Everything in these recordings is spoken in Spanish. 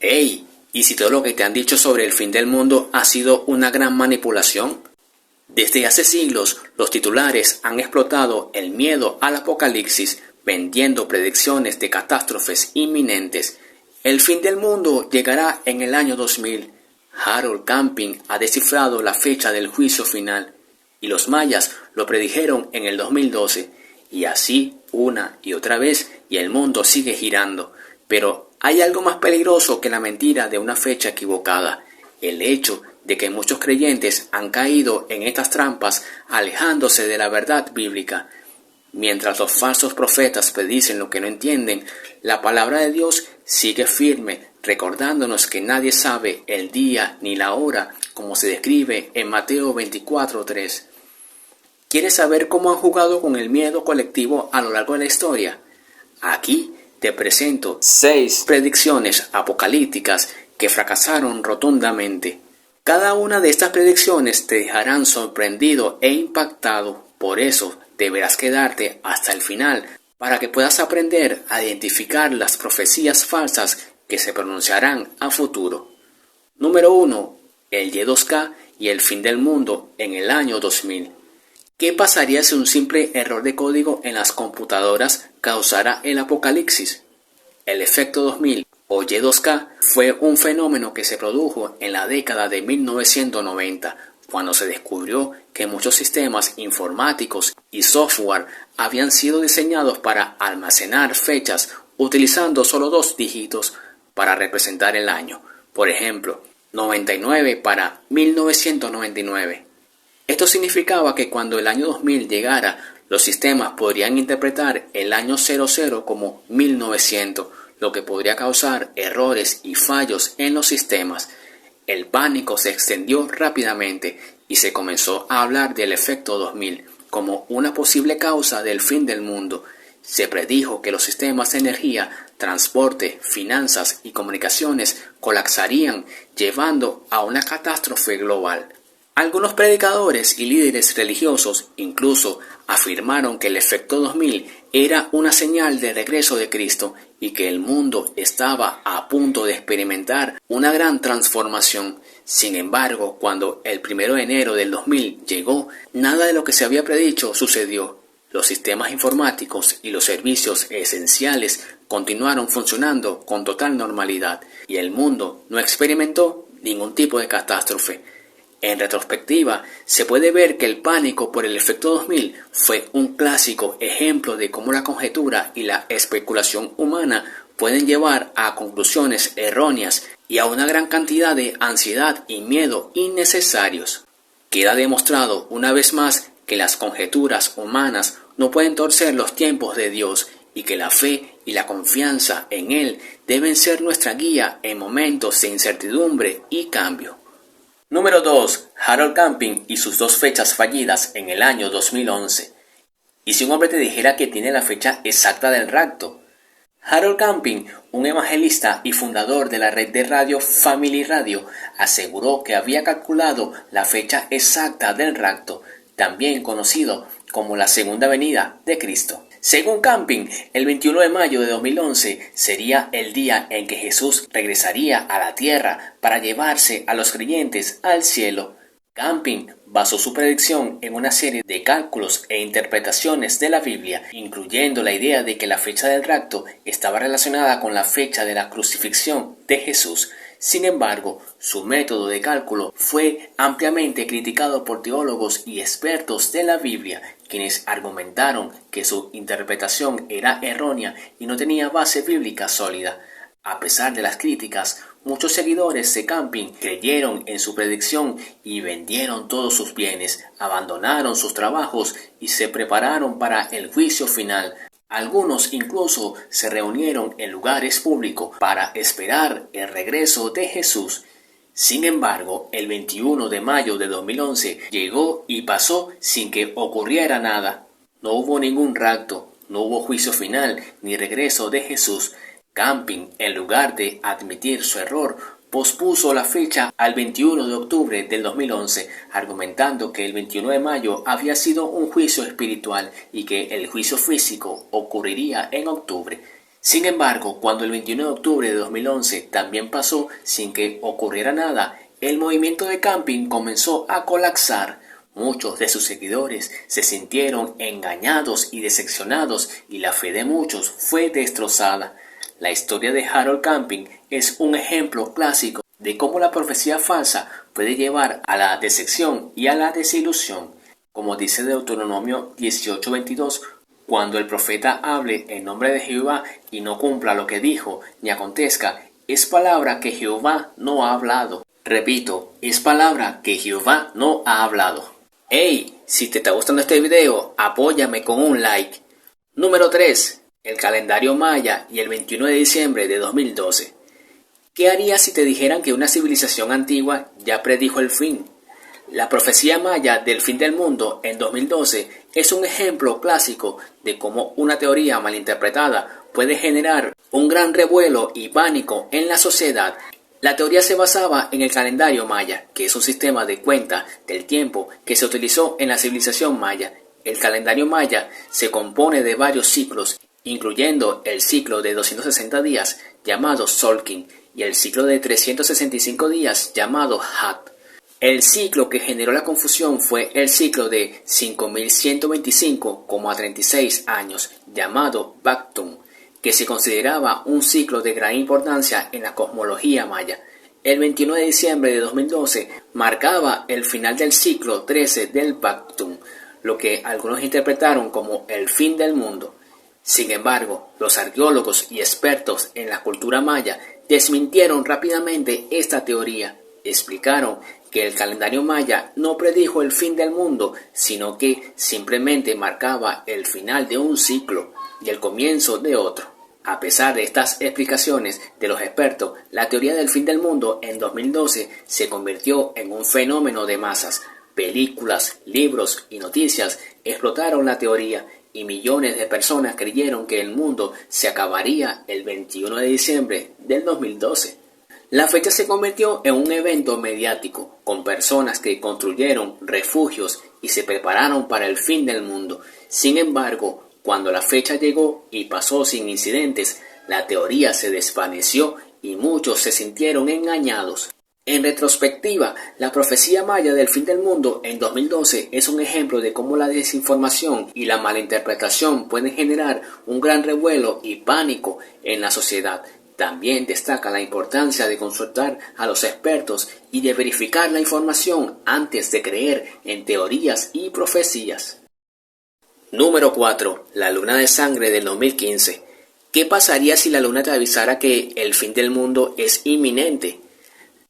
Hey, ¿y si todo lo que te han dicho sobre el fin del mundo ha sido una gran manipulación? Desde hace siglos, los titulares han explotado el miedo al apocalipsis, vendiendo predicciones de catástrofes inminentes. El fin del mundo llegará en el año 2000. Harold Camping ha descifrado la fecha del juicio final, y los mayas lo predijeron en el 2012, y así una y otra vez, y el mundo sigue girando. Pero hay algo más peligroso que la mentira de una fecha equivocada: el hecho de que muchos creyentes han caído en estas trampas alejándose de la verdad bíblica. Mientras los falsos profetas predicen lo que no entienden, la palabra de Dios sigue firme, recordándonos que nadie sabe el día ni la hora, como se describe en Mateo 24:3. ¿Quieres saber cómo han jugado con el miedo colectivo a lo largo de la historia? Aquí te presento 6 predicciones apocalípticas que fracasaron rotundamente. Cada una de estas predicciones te dejarán sorprendido e impactado. Por eso deberás quedarte hasta el final para que puedas aprender a identificar las profecías falsas que se pronunciarán a futuro. Número 1. El Y2K y el fin del mundo en el año 2000. ¿Qué pasaría si un simple error de código en las computadoras causara el apocalipsis? El efecto 2000 o Y2K fue un fenómeno que se produjo en la década de 1990, cuando se descubrió que muchos sistemas informáticos y software habían sido diseñados para almacenar fechas utilizando solo 2 dígitos para representar el año. Por ejemplo, 99 para 1999. Esto significaba que cuando el año 2000 llegara, los sistemas podrían interpretar el año 00 como 1900, lo que podría causar errores y fallos en los sistemas. El pánico se extendió rápidamente y se comenzó a hablar del efecto 2000 como una posible causa del fin del mundo. Se predijo que los sistemas de energía, transporte, finanzas y comunicaciones colapsarían, llevando a una catástrofe global. Algunos predicadores y líderes religiosos incluso afirmaron que el efecto 2000 era una señal de regreso de Cristo y que el mundo estaba a punto de experimentar una gran transformación. Sin embargo, cuando el 1 de enero del 2000 llegó, nada de lo que se había predicho sucedió. Los sistemas informáticos y los servicios esenciales continuaron funcionando con total normalidad y el mundo no experimentó ningún tipo de catástrofe. En retrospectiva, se puede ver que el pánico por el efecto 2000 fue un clásico ejemplo de cómo la conjetura y la especulación humana pueden llevar a conclusiones erróneas y a una gran cantidad de ansiedad y miedo innecesarios. Queda demostrado una vez más que las conjeturas humanas no pueden torcer los tiempos de Dios y que la fe y la confianza en Él deben ser nuestra guía en momentos de incertidumbre y cambio. Número 2. Harold Camping y sus 2 fechas fallidas en el año 2011. ¿Y si un hombre te dijera que tiene la fecha exacta del rapto? Harold Camping, un evangelista y fundador de la red de radio Family Radio, aseguró que había calculado la fecha exacta del rapto, también conocido como la segunda venida de Cristo. Según Camping, el 21 de mayo de 2011 sería el día en que Jesús regresaría a la tierra para llevarse a los creyentes al cielo. Camping basó su predicción en una serie de cálculos e interpretaciones de la Biblia, incluyendo la idea de que la fecha del rapto estaba relacionada con la fecha de la crucifixión de Jesús. Sin embargo, su método de cálculo fue ampliamente criticado por teólogos y expertos de la Biblia, quienes argumentaron que su interpretación era errónea y no tenía base bíblica sólida. A pesar de las críticas, muchos seguidores de Camping creyeron en su predicción y vendieron todos sus bienes, abandonaron sus trabajos y se prepararon para el juicio final. Algunos incluso se reunieron en lugares públicos para esperar el regreso de Jesús. Sin embargo, el 21 de mayo de 2011 llegó y pasó sin que ocurriera nada. No hubo ningún rapto, no hubo juicio final ni regreso de Jesús. Camping, en lugar de admitir su error, pospuso la fecha al 21 de octubre del 2011, argumentando que el 21 de mayo había sido un juicio espiritual y que el juicio físico ocurriría en octubre. Sin embargo, cuando el 21 de octubre de 2011 también pasó sin que ocurriera nada, el movimiento de camping comenzó a colapsar. Muchos de sus seguidores se sintieron engañados y decepcionados y la fe de muchos fue destrozada. La historia de Harold Camping es un ejemplo clásico de cómo la profecía falsa puede llevar a la decepción y a la desilusión. Como dice Deuteronomio 18:22, cuando el profeta hable en nombre de Jehová y no cumpla lo que dijo, ni acontezca, es palabra que Jehová no ha hablado. Repito, es palabra que Jehová no ha hablado. Hey, si te está gustando este video, apóyame con un like. Número 3. El calendario maya y el 21 de diciembre de 2012. ¿Qué harías si te dijeran que una civilización antigua ya predijo el fin? La profecía maya del fin del mundo en 2012 es un ejemplo clásico de cómo una teoría malinterpretada puede generar un gran revuelo y pánico en la sociedad. La teoría se basaba en el calendario maya, que es un sistema de cuenta del tiempo que se utilizó en la civilización maya. El calendario maya se compone de varios ciclos, incluyendo el ciclo de 260 días llamado Solkin y el ciclo de 365 días llamado Hat. El ciclo que generó la confusión fue el ciclo de 5125,36 años, llamado Bactum, que se consideraba un ciclo de gran importancia en la cosmología maya. El 21 de diciembre de 2012 marcaba el final del ciclo 13 del Bactum, lo que algunos interpretaron como el fin del mundo. Sin embargo, los arqueólogos y expertos en la cultura maya desmintieron rápidamente esta teoría. Explicaron que el calendario maya no predijo el fin del mundo, sino que simplemente marcaba el final de un ciclo y el comienzo de otro. A pesar de estas explicaciones de los expertos, la teoría del fin del mundo en 2012 se convirtió en un fenómeno de masas. Películas, libros y noticias explotaron la teoría y millones de personas creyeron que el mundo se acabaría el 21 de diciembre del 2012. La fecha se convirtió en un evento mediático, con personas que construyeron refugios y se prepararon para el fin del mundo. Sin embargo, cuando la fecha llegó y pasó sin incidentes, la teoría se desvaneció y muchos se sintieron engañados. En retrospectiva, la profecía maya del fin del mundo en 2012 es un ejemplo de cómo la desinformación y la malinterpretación pueden generar un gran revuelo y pánico en la sociedad. También destaca la importancia de consultar a los expertos y de verificar la información antes de creer en teorías y profecías. Número 4. La luna de sangre del 2015. ¿Qué pasaría si la luna te avisara que el fin del mundo es inminente?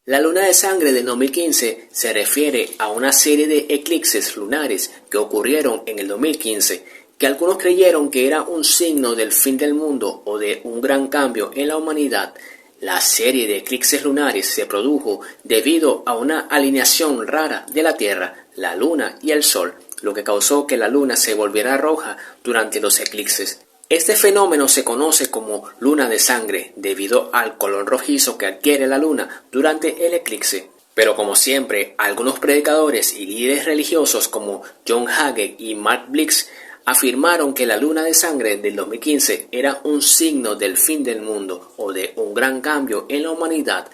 La luna de sangre del 2015 se refiere a una serie de eclipses lunares que ocurrieron en el 2015, que algunos creyeron que era un signo del fin del mundo o de un gran cambio en la humanidad. La serie de eclipses lunares se produjo debido a una alineación rara de la Tierra, la Luna y el Sol, lo que causó que la Luna se volviera roja durante los eclipses. Este fenómeno se conoce como luna de sangre debido al color rojizo que adquiere la Luna durante el eclipse. Pero como siempre, algunos predicadores y líderes religiosos como John Hagee y Mark Blix afirmaron que la luna de sangre del 2015 era un signo del fin del mundo o de un gran cambio en la humanidad.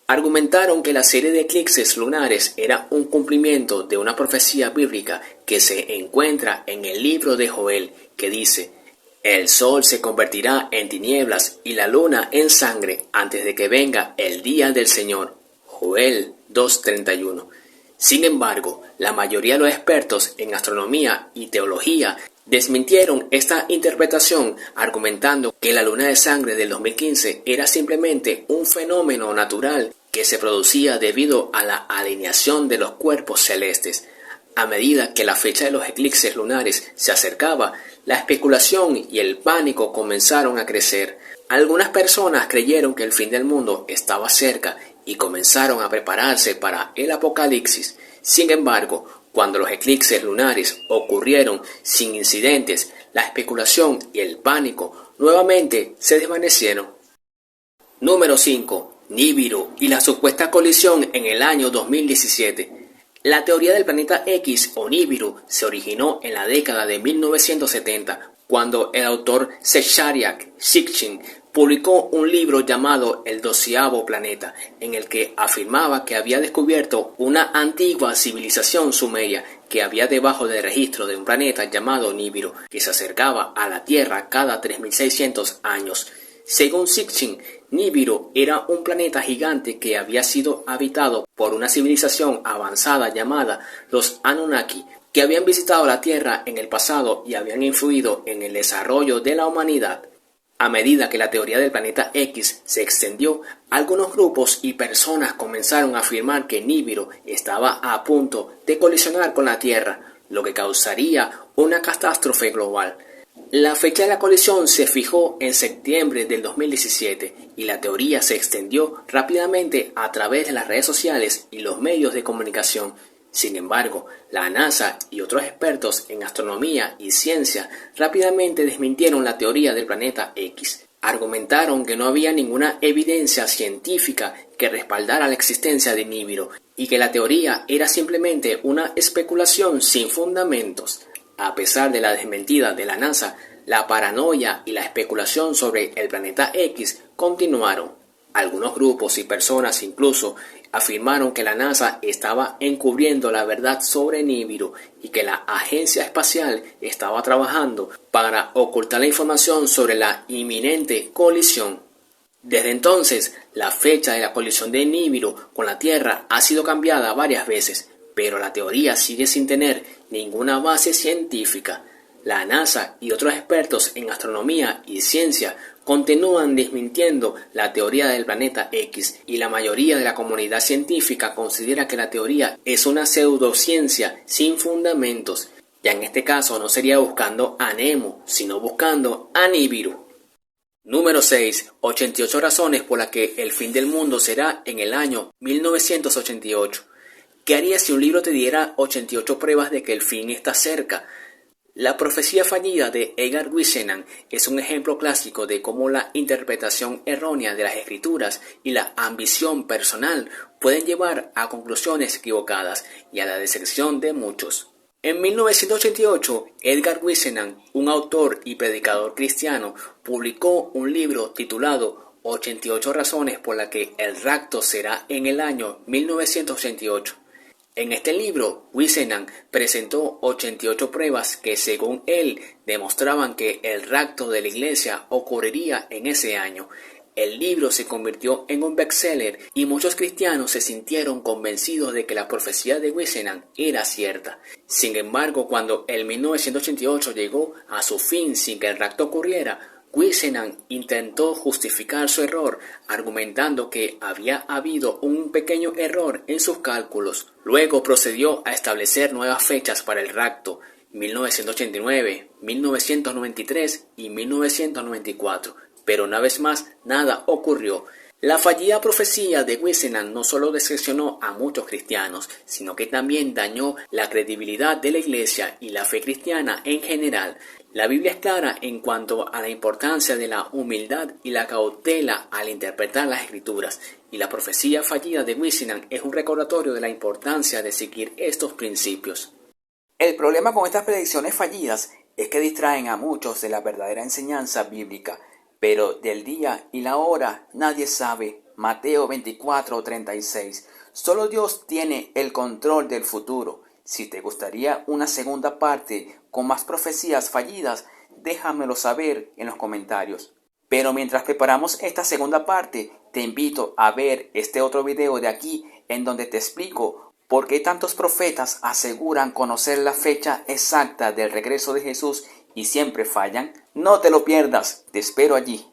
Argumentaron que la serie de eclipses lunares era un cumplimiento de una profecía bíblica que se encuentra en el libro de Joel, que dice: el sol se convertirá en tinieblas y la luna en sangre antes de que venga el día del Señor. Joel 2:31. Sin embargo, la mayoría de los expertos en astronomía y teología desmintieron esta interpretación, argumentando que la luna de sangre del 2015 era simplemente un fenómeno natural que se producía debido a la alineación de los cuerpos celestes. A medida que la fecha de los eclipses lunares se acercaba, la especulación y el pánico comenzaron a crecer. Algunas personas creyeron que el fin del mundo estaba cerca y comenzaron a prepararse para el apocalipsis. Sin embargo, cuando los eclipses lunares ocurrieron sin incidentes, la especulación y el pánico nuevamente se desvanecieron. Número 5. Nibiru y la supuesta colisión en el año 2017. La teoría del planeta X o Nibiru se originó en la década de 1970, cuando el autor Zechariah Sitchin publicó un libro llamado El 12º planeta, en el que afirmaba que había descubierto una antigua civilización sumeria que había debajo del registro de un planeta llamado Nibiru, que se acercaba a la Tierra cada 3600 años. Según Sitchin, Nibiru era un planeta gigante que había sido habitado por una civilización avanzada llamada los Anunnaki, que habían visitado la Tierra en el pasado y habían influido en el desarrollo de la humanidad. A medida que la teoría del planeta X se extendió, algunos grupos y personas comenzaron a afirmar que Nibiru estaba a punto de colisionar con la Tierra, lo que causaría una catástrofe global. La fecha de la colisión se fijó en septiembre del 2017 y la teoría se extendió rápidamente a través de las redes sociales y los medios de comunicación. Sin embargo, la NASA y otros expertos en astronomía y ciencia rápidamente desmintieron la teoría del planeta X. Argumentaron que no había ninguna evidencia científica que respaldara la existencia de Nibiru y que la teoría era simplemente una especulación sin fundamentos. A pesar de la desmentida de la NASA, la paranoia y la especulación sobre el planeta X continuaron. Algunos grupos y personas incluso afirmaron que la NASA estaba encubriendo la verdad sobre Nibiru y que la agencia espacial estaba trabajando para ocultar la información sobre la inminente colisión. Desde entonces, la fecha de la colisión de Nibiru con la Tierra ha sido cambiada varias veces, pero la teoría sigue sin tener ninguna base científica. La NASA y otros expertos en astronomía y ciencia continúan desmintiendo la teoría del planeta X y la mayoría de la comunidad científica considera que la teoría es una pseudociencia sin fundamentos. Ya en este caso no sería buscando a Nemo, sino buscando a Nibiru. Número 6. 88 razones por las que el fin del mundo será en el año 1988. ¿Qué harías si un libro te diera 88 pruebas de que el fin está cerca? La profecía fallida de Edgar Whisenant es un ejemplo clásico de cómo la interpretación errónea de las escrituras y la ambición personal pueden llevar a conclusiones equivocadas y a la decepción de muchos. En 1988, Edgar Whisenant, un autor y predicador cristiano, publicó un libro titulado 88 razones por las que el rapto será en el año 1988. En este libro, Whisenant presentó 88 pruebas que, según él, demostraban que el rapto de la iglesia ocurriría en ese año. El libro se convirtió en un bestseller y muchos cristianos se sintieron convencidos de que la profecía de Whisenant era cierta. Sin embargo, cuando el 1988 llegó a su fin sin que el rapto ocurriera, Whisenant intentó justificar su error, argumentando que había habido un pequeño error en sus cálculos. Luego procedió a establecer nuevas fechas para el rapto, 1989, 1993 y 1994, pero una vez más nada ocurrió. La fallida profecía de Whisenant no solo decepcionó a muchos cristianos, sino que también dañó la credibilidad de la iglesia y la fe cristiana en general. La Biblia es clara en cuanto a la importancia de la humildad y la cautela al interpretar las Escrituras, y la profecía fallida de Whisenant es un recordatorio de la importancia de seguir estos principios. El problema con estas predicciones fallidas es que distraen a muchos de la verdadera enseñanza bíblica, pero del día y la hora nadie sabe. Mateo 24:36. Solo Dios tiene el control del futuro. Si te gustaría una segunda parte con más profecías fallidas, déjamelo saber en los comentarios. Pero mientras preparamos esta segunda parte, te invito a ver este otro video de aquí en donde te explico por qué tantos profetas aseguran conocer la fecha exacta del regreso de Jesús y siempre fallan. No te lo pierdas, te espero allí.